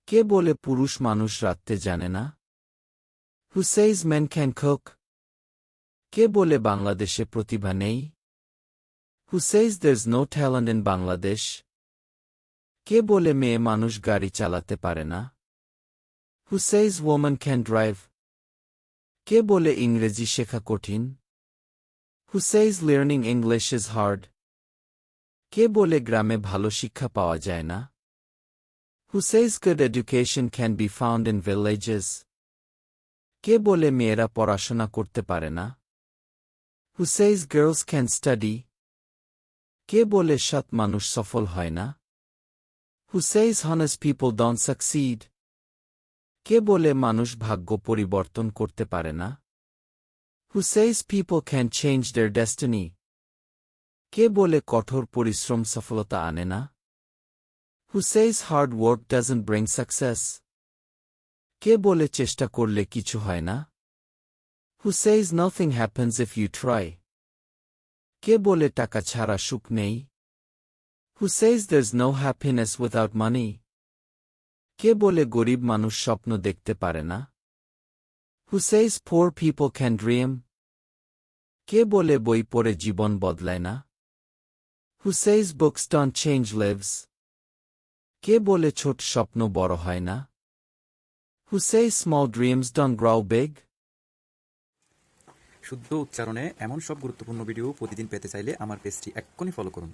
কে বলে পুরুষ মানুষ রাঁধতে জানে না? Who says men can cook? কে বলে বাংলাদেশে প্রতিভা নেই? Who says there's no talent in Bangladesh? কে বলে মেয়ে মানুষ গাড়ি চালাতে পারে না? Who says woman can drive? কে বলে ইংরেজি শেখা কঠিন? Who says learning English is hard? কে বলে গ্রামে ভালো শিক্ষা পাওয়া যায় না? Who says good education can be found in villages? কে বলে মেয়েরা পড়াশোনা করতে পারে না? Who says girls can study? কে বলে সৎ মানুষ সফল হয় না? Who says honest people don't succeed? কে বলে মানুষ ভাগ্য পরিবর্তন করতে পারে না? Who says people can change their destiny? কে বলে কঠোর পরিশ্রম সফলতা আনে না? Who says hard work doesn't bring success? কে বলে চেষ্টা করলে কিছু হয় না? Who says nothing happens if you try? কে বলে টাকা ছাড়া সুখ নেই? Who says there's no happiness without money? কে বলে গরিব মানুষ স্বপ্ন দেখতে পারে না? Who says poor people can dream? কে বলে বই পড়ে জীবন বদলায় না? Who says books don't change lives? কে বলে ছোট স্বপ্ন বড় হয় না? Who says small dreams don't grow big? শুদ্ধ উচ্চারণে এমন সব গুরুত্বপূর্ণ ভিডিও প্রতিদিন পেতে চাইলে আমার পেজটি এক্ষুনি ফলো করুন।